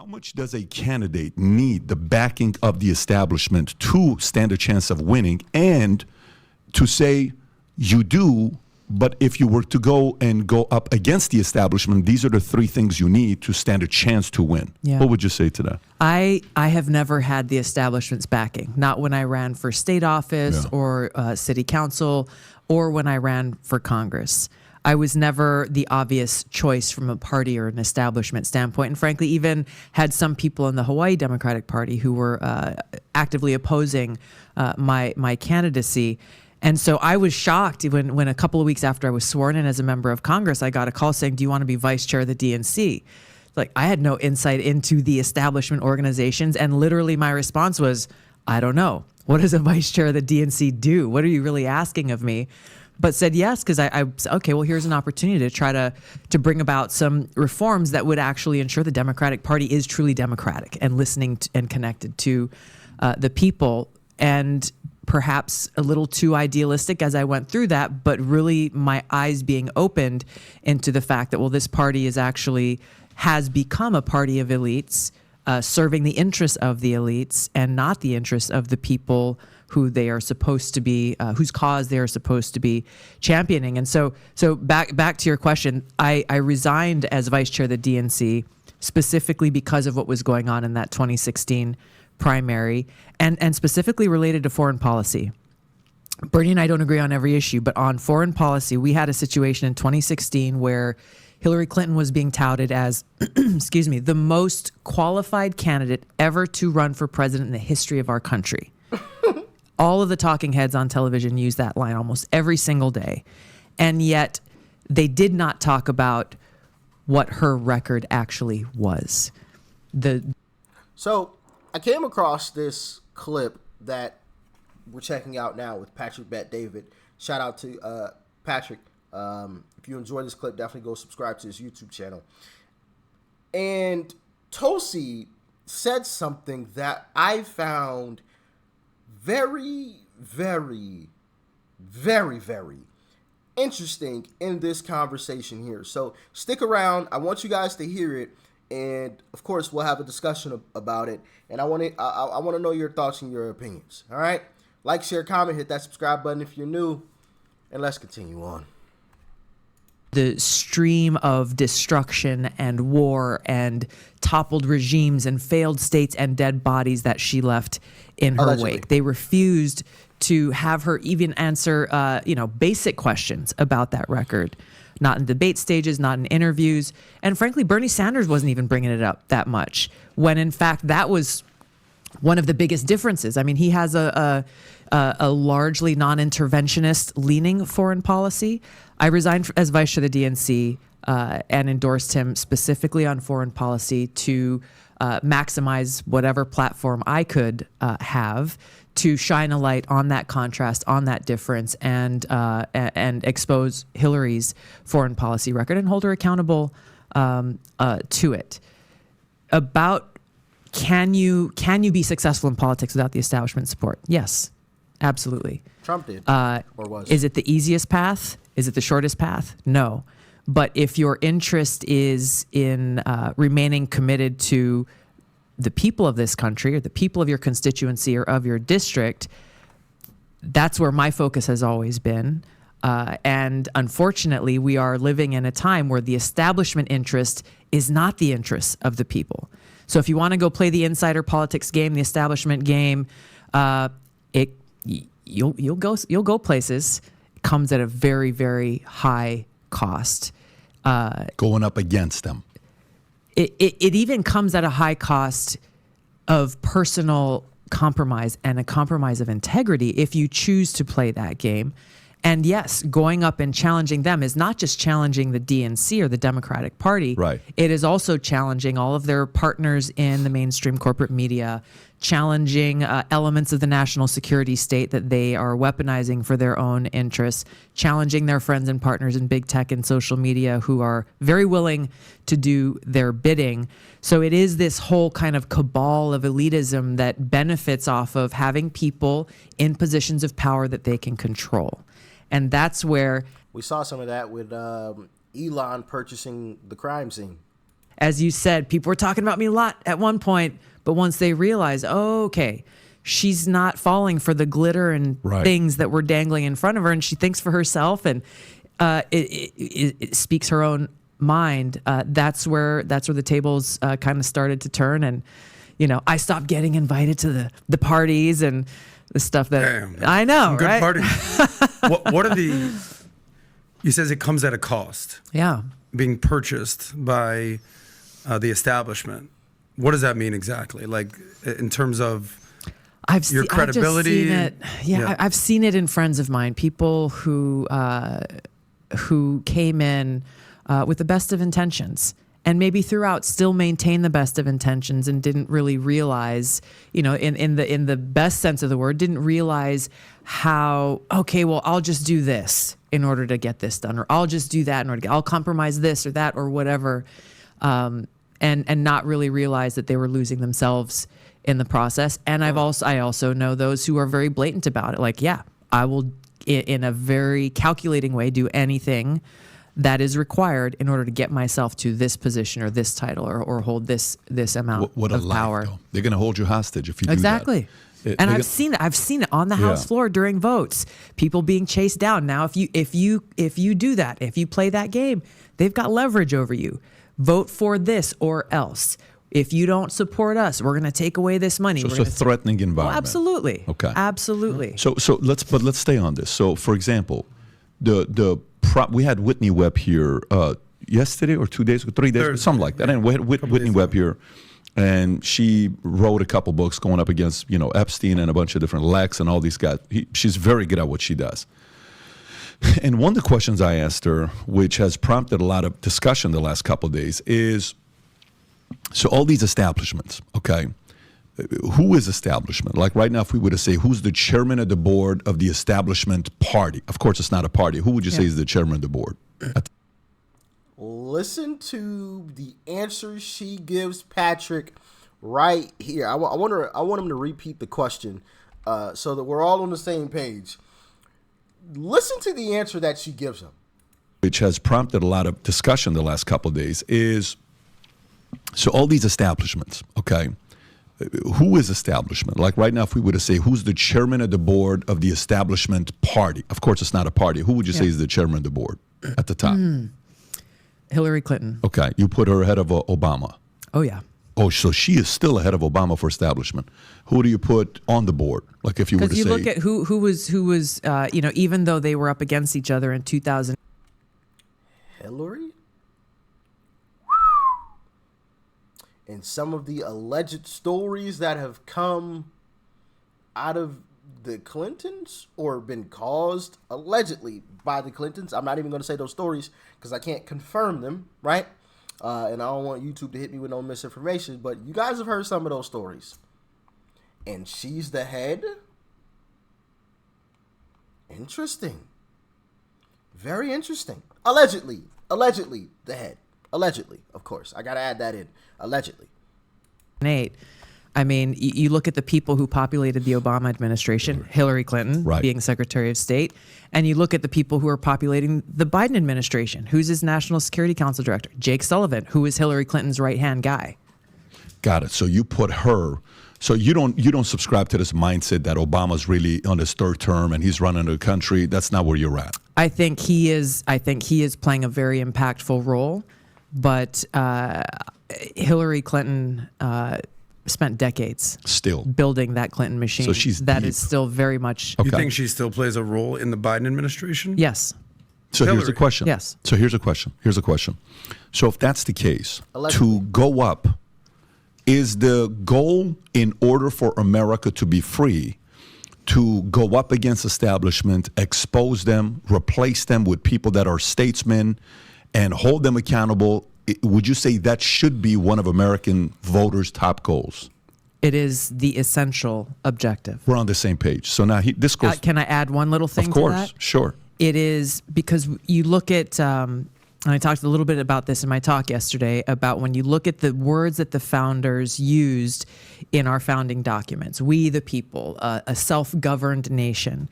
How much does a candidate need the backing of the establishment to stand a chance of winning, and to say you do, but if you were to go up against the establishment, these are the three things you need to stand a chance to win? Yeah. What would you say to that? I have never had the establishment's backing, not when I ran for state office or city council, or when I ran for Congress. I was never the obvious choice from a party or an establishment standpoint, and frankly, even had some people in the Hawaii Democratic Party who were actively opposing my candidacy. And so I was shocked when a couple of weeks after I was sworn in as a member of Congress, I got a call saying, "Do you want to be vice chair of the DNC?" Like, I had no insight into the establishment organizations, and literally my response was, "I don't know. What does a vice chair of the DNC do? What are you really asking of me?" But said yes, because I said, okay, well, here's an opportunity to try to bring about some reforms that would actually ensure the Democratic Party is truly democratic and listening and connected to the people. And perhaps a little too idealistic as I went through that, but really my eyes being opened into the fact that, well, this party has become a party of elites, serving the interests of the elites and not the interests of the people who they are supposed to be, whose cause they are supposed to be championing. And so back to your question, I resigned as vice chair of the DNC specifically because of what was going on in that 2016 primary, and specifically related to foreign policy. Bernie and I don't agree on every issue, but on foreign policy, we had a situation in 2016 where Hillary Clinton was being touted as, excuse me, the most qualified candidate ever to run for president in the history of our country. All of the talking heads on television use that line almost every single day. And yet they did not talk about what her record actually was. So I came across this clip that we're checking out now with Patrick Bet-David. Shout out to Patrick. If you enjoy this clip, definitely go subscribe to his YouTube channel. And Tulsi said something that I found very, very, very, very interesting in this conversation here. So stick around. I want you guys to hear it. And of course, we'll have a discussion about it. And I want to know your thoughts and your opinions. All right. Like, share, comment, hit that subscribe button if you're new. And let's continue on. The stream of destruction and war and toppled regimes and failed states and dead bodies that she left in her wake. They refused to have her even answer, basic questions about that record. Not in debate stages, not in interviews. And frankly, Bernie Sanders wasn't even bringing it up that much, when in fact that was one of the biggest differences. I mean, he has a largely non-interventionist leaning foreign policy. I resigned as vice chair of the DNC and endorsed him specifically on foreign policy to maximize whatever platform I could have to shine a light on that contrast, on that difference, and expose Hillary's foreign policy record and hold her accountable to it. About can you be successful in politics without the establishment support? Yes, absolutely. Trump did, or was. Is it the easiest path? Is it the shortest path? No. But if your interest is in remaining committed to the people of this country or the people of your constituency or of your district, that's where my focus has always been. And unfortunately, we are living in a time where the establishment interest is not the interest of the people. So if you want to go play the insider politics game, the establishment game, you'll go places. It comes at a very, very high cost. Going up against them. It even comes at a high cost of personal compromise and a compromise of integrity if you choose to play that game. And yes, going up and challenging them is not just challenging the DNC or the Democratic Party. Right. It is also challenging all of their partners in the mainstream corporate media, challenging elements of the national security state that they are weaponizing for their own interests, challenging their friends and partners in big tech and social media who are very willing to do their bidding. So it is this whole kind of cabal of elitism that benefits off of having people in positions of power that they can control. And that's where we saw some of that with Elon purchasing the crime scene. as you said, people were talking about me a lot at one point, but once they realize, oh, okay, she's not falling for the glitter and Right. things that were dangling in front of her, and she thinks for herself, and it speaks her own mind. That's where the tables kind of started to turn, and I stopped getting invited to the parties and the stuff that Damn. I know, Good right? party. What are the? You says it comes at a cost, Yeah. being purchased by the establishment. What does that mean exactly? Like in terms of your credibility? I've just seen it. Yeah, Yeah. I've seen it in friends of mine, people who came in with the best of intentions, and maybe throughout still maintain the best of intentions, and didn't really realize, in the best sense of the word, didn't realize how, okay, well, I'll just do this in order to get this done, or I'll just do that in order to I'll compromise this or that or whatever, and not really realize that they were losing themselves in the process. And I also know those who are very blatant about it. Like, yeah, I will, in a very calculating way, do anything that is required in order to get myself to this position or this title or hold this amount What a of life, power. though. They're going to hold you hostage if you Exactly. do that. And They're I've seen it. I've seen it on the House Yeah. floor during votes. People being chased down. Now, if you do that, if you play that game, they've got leverage over you. Vote for this or else. If you don't support us, we're going to take away this money. So We're it's a gonna threatening environment. absolutely. Okay. Absolutely. So let's stay on this. So for example, we had Whitney Webb here yesterday or 2 days ago, 3 days ago, Thursday, something like that. And we had Whitney Webb here, and she wrote a couple books going up against Epstein and a bunch of different Lex and all these guys. She's very good at what she does. And one of the questions I asked her, which has prompted a lot of discussion the last couple of days, is so all these establishments, okay? Who is establishment? Like right now, if we were to say, who's the chairman of the board of the establishment party? Of course, it's not a party. Who would you say is the chairman of the board? Listen to the answer she gives Patrick right here. I want him to repeat the question so that we're all on the same page. Listen to the answer that she gives him. Which has prompted a lot of discussion the last couple of days is, so all these establishments, okay? Who is establishment? Like right now, if we were to say, who's the chairman of the board of the establishment party? Of course, it's not a party. Who would you say is the chairman of the board at the top? Hillary Clinton. Okay, you put her ahead of Obama. Oh, yeah. Oh, so she is still ahead of Obama for establishment. Who do you put on the board? Like if you were to Because you say, look at who was even though they were up against each other in 2000. Hillary? And some of the alleged stories that have come out of the Clintons or been caused allegedly by the Clintons. I'm not even going to say those stories because I can't confirm them, right? And I don't want YouTube to hit me with no misinformation, but you guys have heard some of those stories. And she's the head? Interesting. Very interesting. Allegedly the head. Allegedly, of course. I got to add that in. Allegedly. I mean, you look at the people who populated the Obama administration, Hillary Clinton Right. being Secretary of State, and you look at the people who are populating the Biden administration, who's his National Security Council director, Jake Sullivan, who is Hillary Clinton's right-hand guy. got it. So you put her. So you don't subscribe to this mindset that Obama's really on his third term and he's running the country. That's not where you're at. I think he is playing a very impactful role, but Hillary Clinton spent decades Still. building that Clinton machine. So she's that deep. is still very much You Okay. think she still plays a role in the Biden administration? yes. So here's the Hillary. question. Yes. So here's a question. So if that's the case, Allegedly. to go up, is the goal in order for America to be free to go up against establishment, expose them, replace them with people that are statesmen, and hold them accountable? Would you say that should be one of American voters' top goals? It is the essential objective. We're on the same page. So now this goes. Can I add one little thing Of to course, that? sure. It is because you look at, and I talked a little bit about this in my talk yesterday, about when you look at the words that the founders used in our founding documents, we the people, a self-governed nation.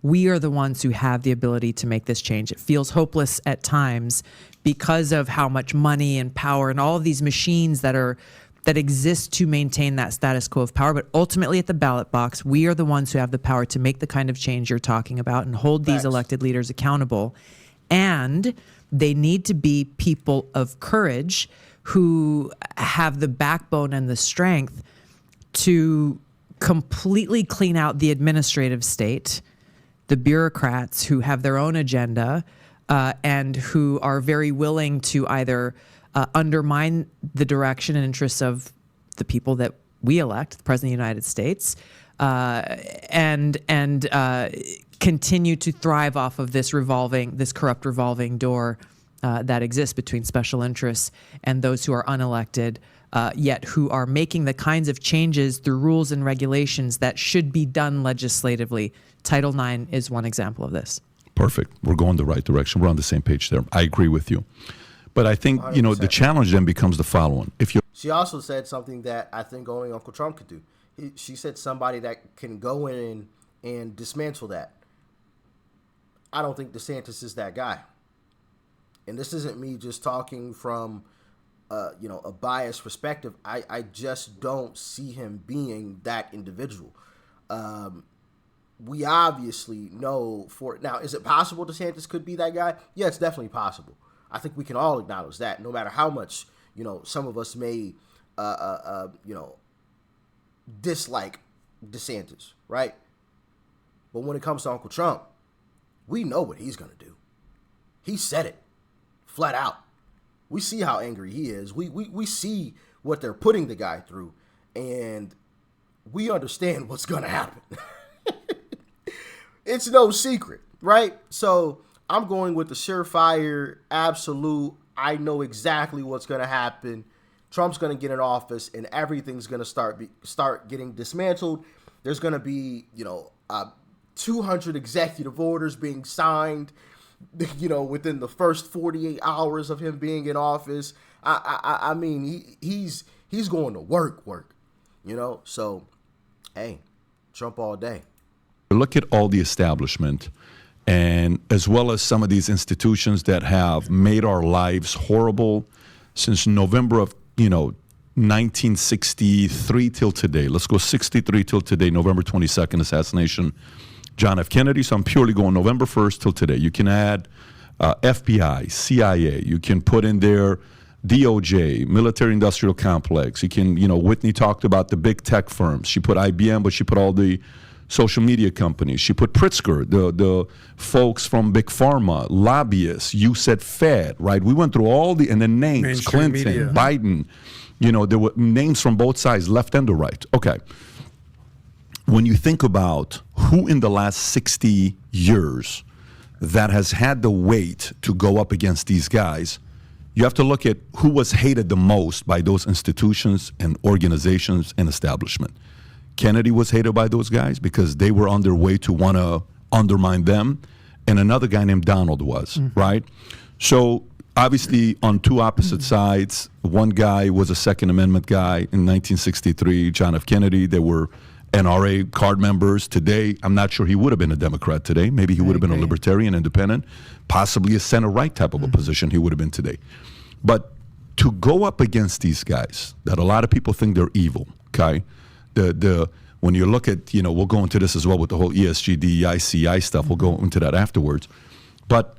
we are the ones who have the ability to make this change. It feels hopeless at times because of how much money and power and all of these machines that exist to maintain that status quo of power. But ultimately at the ballot box, we are the ones who have the power to make the kind of change you're talking about and hold these elected leaders accountable. And they need to be people of courage who have the backbone and the strength to completely clean out the administrative state, the bureaucrats who have their own agenda and who are very willing to either undermine the direction and interests of the people that we elect, the President of the United States, and continue to thrive off of this corrupt revolving door that exists between special interests and those who are unelected, yet who are making the kinds of changes through rules and regulations that should be done legislatively. Title IX is one example of this. Perfect. We're going the right direction. We're on the same page there. I agree with you. But I think, 100%. The challenge then becomes the following. She also said something that I think only Uncle Trump could do. She said somebody that can go in and dismantle that. I don't think DeSantis is that guy. And this isn't me just talking from, a biased perspective. I just don't see him being that individual. We obviously know now, is it possible DeSantis could be that guy? Yeah, it's definitely possible. I think we can all acknowledge that, no matter how much, some of us may, dislike DeSantis, right? But when it comes to Uncle Trump, we know what he's going to do. He said it flat out. We see how angry he is. We see what they're putting the guy through, and we understand what's going to happen. It's no secret, right? So I'm going with the surefire, absolute, I know exactly what's going to happen. Trump's going to get in office, and everything's going to start getting dismantled. There's going to be, 200 executive orders being signed, within the first 48 hours of him being in office. I mean, he's going to work, So, hey, Trump all day. Look at all the establishment, and as well as some of these institutions that have made our lives horrible since November of 1963 till today. Let's go 63 till today, November 22nd assassination, John F. Kennedy. So I'm purely going November 1st till today. You can add FBI, CIA. You can put in there DOJ, military industrial complex. You can, Whitney talked about the big tech firms. She put IBM, but she put all the social media companies. She put Pritzker, the folks from Big Pharma, lobbyists. You said Fed, right? We went through all and then names, Mainstream Clinton, media. Biden. There were names from both sides, left and the right. Okay. When you think about who in the last 60 years that has had the weight to go up against these guys, you have to look at who was hated the most by those institutions and organizations and establishment. Kennedy was hated by those guys because they were on their way to want to undermine them. And another guy named Donald was, right? So obviously on two opposite sides, one guy was a Second Amendment guy in 1963, John F. Kennedy. They were NRA card members. Today, I'm not sure he would have been a Democrat today. Maybe he would have been a libertarian, independent, possibly a center-right type of a position he would have been today. But to go up against these guys that a lot of people think they're evil, okay? When you look at, we'll go into this as well with the whole ESG, DEI, CI stuff. We'll go into that afterwards. But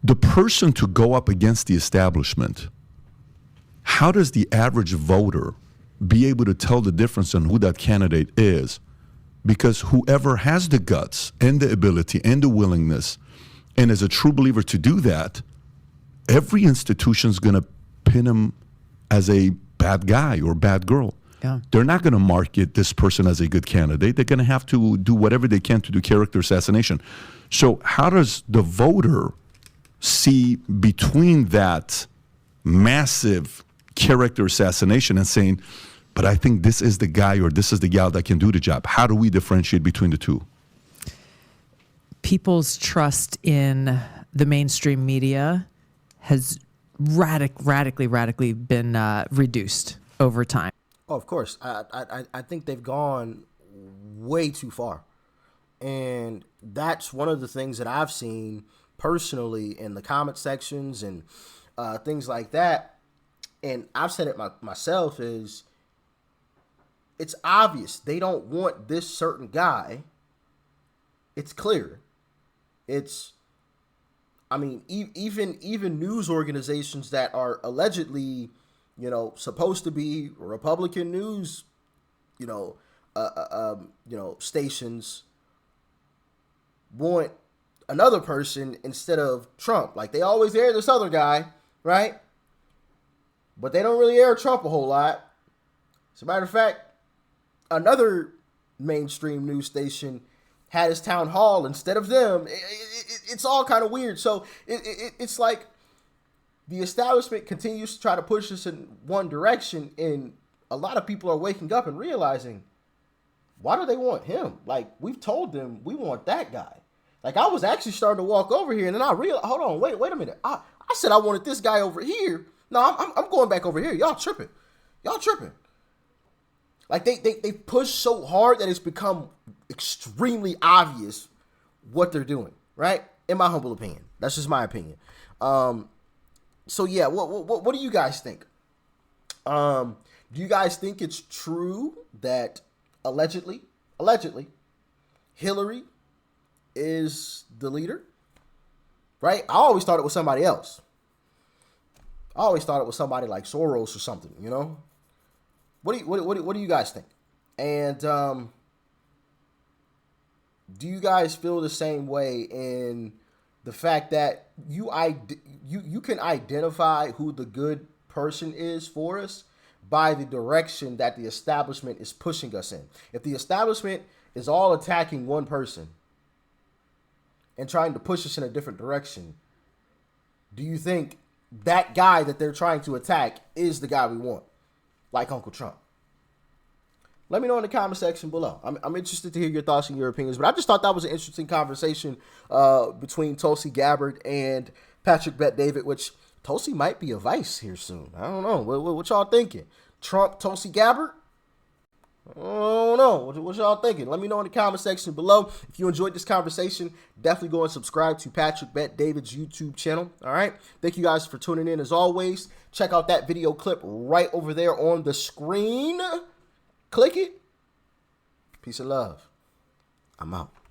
the person to go up against the establishment, how does the average voter be able to tell the difference on who that candidate is? Because whoever has the guts and the ability and the willingness and is a true believer to do that, every institution's going to pin him as a bad guy or bad girl. Yeah. They're not going to market this person as a good candidate. They're going to have to do whatever they can to do character assassination. So how does the voter see between that massive character assassination and saying, but I think this is the guy or this is the gal that can do the job? How do we differentiate between the two? People's trust in the mainstream media has radically been reduced over time. Oh, of course. I think they've gone way too far. And that's one of the things that I've seen personally in the comment sections and things like that. And I've said it myself is it's obvious they don't want this certain guy. It's clear. Even news organizations that are allegedly, supposed to be Republican news, stations want another person instead of Trump. Like they always air this other guy, right? But they don't really air Trump a whole lot. As a matter of fact, another mainstream news station had his town hall instead of them. It's all kind of weird. So it's like the establishment continues to try to push us in one direction, and a lot of people are waking up and realizing, why do they want him? Like, we've told them we want that guy. Like, I was actually starting to walk over here, and then I realized, hold on, wait a minute. I said I wanted this guy over here. No, I'm going back over here. Y'all tripping. Like, they push so hard that it's become extremely obvious what they're doing, right? In my humble opinion. That's just my opinion. So, yeah, what do you guys think? Do you guys think it's true that allegedly, Hillary is the leader? Right? I always thought it was somebody else. I always thought it was somebody like Soros or something, What do you guys think? And do you guys feel the same way in the fact that you can identify who the good person is for us by the direction that the establishment is pushing us in? If the establishment is all attacking one person and trying to push us in a different direction, do you think that guy that they're trying to attack is the guy we want, like Uncle Trump? Let me know in the comment section below. I'm interested to hear your thoughts and your opinions, but I just thought that was an interesting conversation between Tulsi Gabbard and Patrick Bet-David, which Tulsi might be a vice here soon. I don't know. What y'all thinking? Trump, Tulsi Gabbard? I don't know. What y'all thinking? Let me know in the comment section below. If you enjoyed this conversation, definitely go and subscribe to Patrick Bet-David's YouTube channel. All right. Thank you guys for tuning in as always. Check out that video clip right over there on the screen. Click it. Peace and love. I'm out.